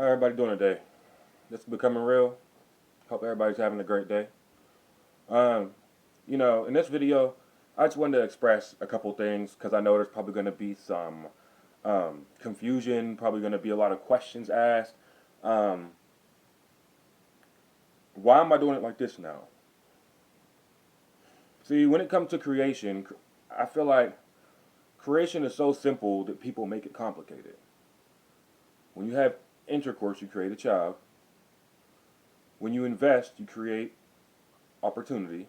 How everybody doing today? This is becoming real. Hope everybody's having a great day. Um, in this video, I just wanted to express a couple things because I know there's probably going to be some confusion, probably going to be a lot of questions asked. Um, why am I doing it like this now? See, when it comes to creation, I feel like creation is so simple that people make it complicated. When you have intercourse, you create a child. When you invest, you create opportunity.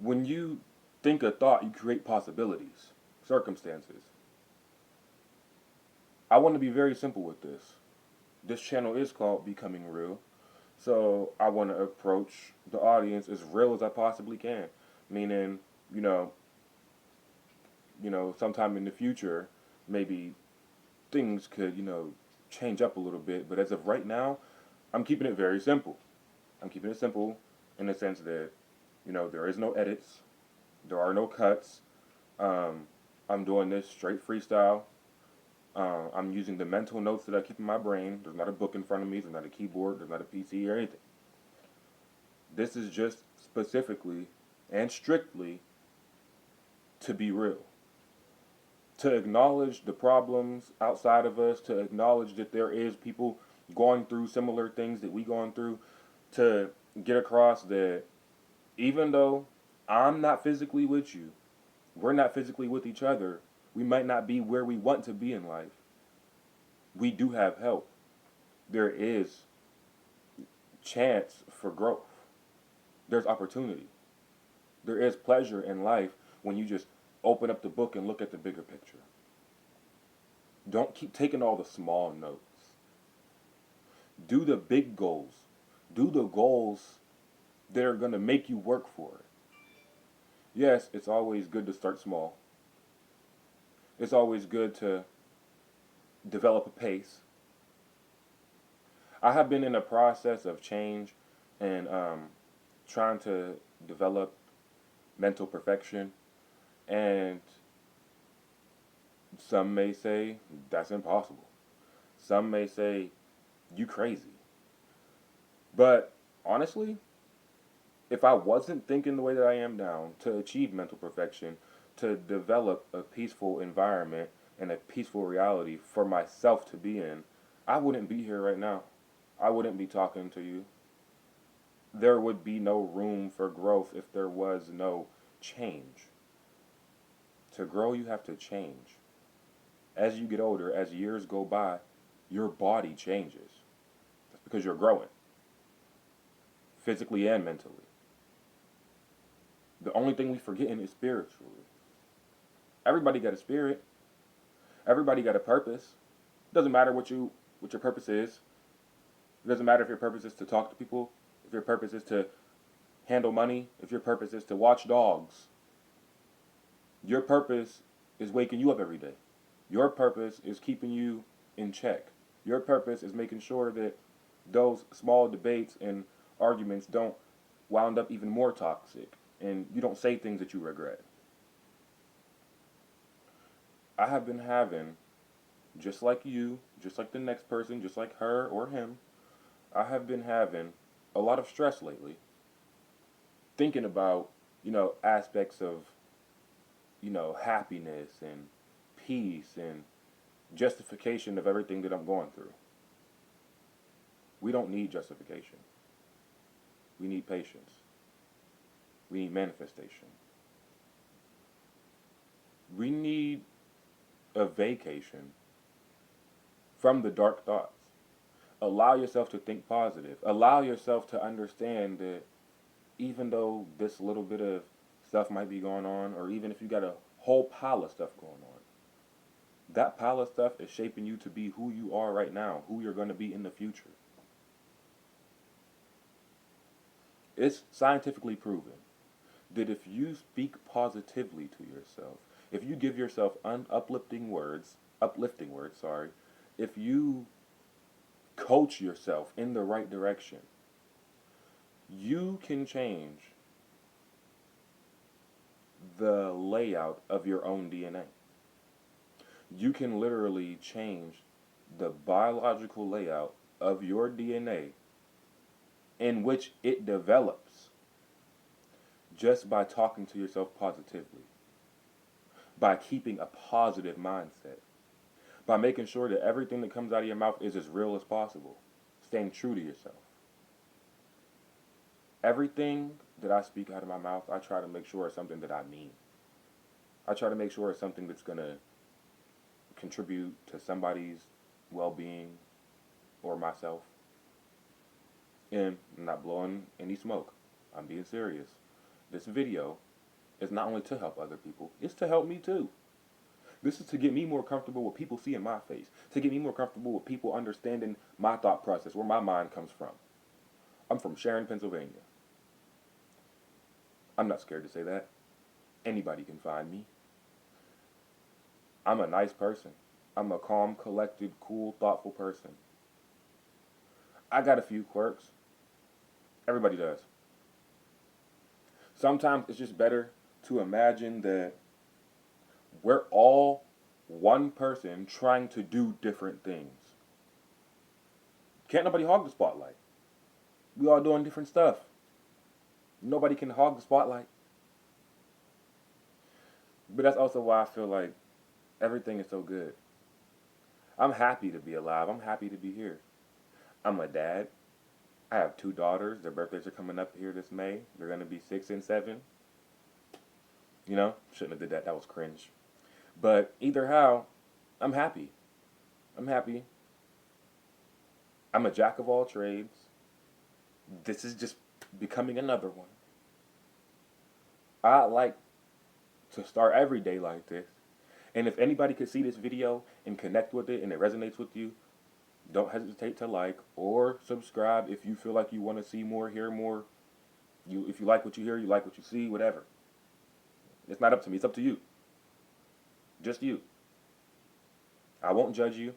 When you think a thought, you create possibilities, circumstances. I want to be very simple with this. This channel is called Becoming Real, so I want to approach the audience as real as I possibly can. Meaning, you know, sometime in the future, maybe things could, change up a little bit. But as of right now, I'm keeping it very simple. I'm keeping it simple in the sense that, there is no edits, there are no cuts. Um, I'm doing this straight freestyle. I'm using the mental notes that I keep in my brain. There's not a book in front of me. There's not a keyboard. There's not a PC or anything. This is just specifically and strictly to be real. To acknowledge the problems outside of us. To acknowledge that there is people going through similar things that we going through. To get across that even though I'm not physically with you, we're not physically with each other, we might not be where we want to be in life. We do have help. There is chance for growth. There's opportunity. There is pleasure in life when you just open up the book and look at the bigger picture. Don't keep taking all the small notes. Do the big goals. Do the goals that are going to make you work for it. Yes, it's always good to start small. It's always good to develop a pace. I have been in a process of change and trying to develop mental perfection, and some may say that's impossible. Some may say you crazy. But honestly, if I wasn't thinking the way that I am now to achieve mental perfection, to develop a peaceful environment and a peaceful reality for myself to be in, I wouldn't be here right now. I wouldn't be talking to you. There would be no room for growth if there was no change. To grow, you have to change. As you get older, as years go by, your body changes. That's because you're growing, physically and mentally. The only thing we forgetting is spiritually. Everybody got a spirit. Everybody got a purpose. Doesn't matter what your purpose is. It doesn't matter if your purpose is to talk to people, if your purpose is to handle money, if your purpose is to watch dogs. Your purpose is waking you up every day. Your purpose is keeping you in check. Your purpose is making sure that those small debates and arguments don't wound up even more toxic and you don't say things that you regret. I have been having, just like you, just like the next person, just like her or him, I have been having a lot of stress lately thinking about, aspects of, happiness and peace and justification of everything that I'm going through. We don't need justification. We need patience. We need manifestation. We need a vacation from the dark thoughts. Allow yourself to think positive. Allow yourself to understand that even though this little bit of stuff might be going on, or even if you got a whole pile of stuff going on, that pile of stuff is shaping you to be who you are right now, who you're going to be in the future. It's scientifically proven that if you speak positively to yourself, if you give yourself uplifting words, if you coach yourself in the right direction, you can change the layout of your own DNA. You can literally change the biological layout of your DNA in which it develops just by talking to yourself positively, by keeping a positive mindset, by making sure that everything that comes out of your mouth is as real as possible, staying true to yourself. Everything that I speak out of my mouth, I try to make sure it's something that I mean. I try to make sure it's something that's going to contribute to somebody's well-being or myself. And I'm not blowing any smoke. I'm being serious. This video is not only to help other people, it's to help me too. This is to get me more comfortable with people seeing my face, to get me more comfortable with people understanding my thought process, where my mind comes from. I'm from Sharon, Pennsylvania. I'm not scared to say that. Anybody can find me. I'm a nice person. I'm a calm, collected, cool, thoughtful person. I got a few quirks. Everybody does. Sometimes it's just better to imagine that we're all one person trying to do different things. Can't nobody hog the spotlight. We all doing different stuff. Nobody can hog the spotlight. But that's also why I feel like everything is so good. I'm happy to be alive. I'm happy to be here. I'm a dad. I have 2 daughters. Their birthdays are coming up here this May. They're going to be 6 and 7. You know, shouldn't have did that. That was cringe. But either how, I'm happy. I'm happy. I'm a jack of all trades. This is just becoming another one. I like to start every day like this. And if anybody could see this video and connect with it and it resonates with you, don't hesitate to like or subscribe if you feel like you want to see more, hear more. If you like what you hear, you like what you see, whatever. It's not up to me. It's up to you. Just you. I won't judge you.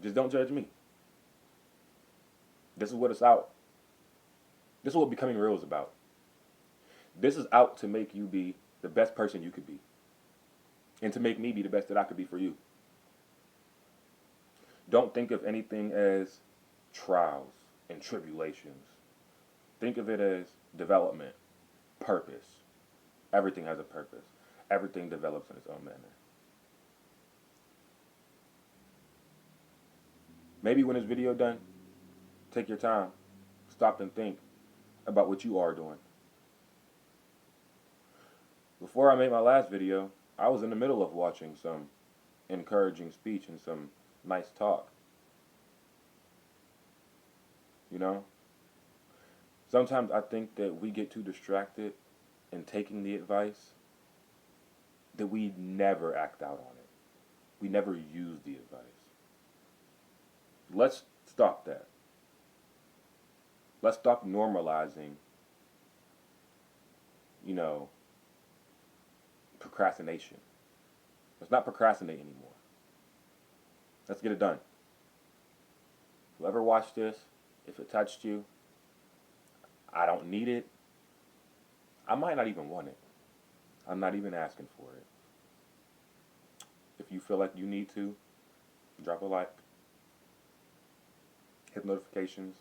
Just don't judge me. This is what it's out. This is what becoming real is about. This is out to make you be the best person you could be. And to make me be the best that I could be for you. Don't think of anything as trials and tribulations. Think of it as development, purpose. Everything has a purpose. Everything develops in its own manner. Maybe when this video done, take your time, stop and think about what you are doing. Before I made my last video, I was in the middle of watching some encouraging speech and some nice talk. You know? Sometimes I think that we get too distracted in taking the advice that we never act out on it. We never use the advice. Let's stop that. Let's stop normalizing, procrastination. Let's not procrastinate anymore. Let's get it done. Whoever watched this, if it touched you, I don't need it. I might not even want it. I'm not even asking for it. If you feel like you need to, drop a like, hit notifications,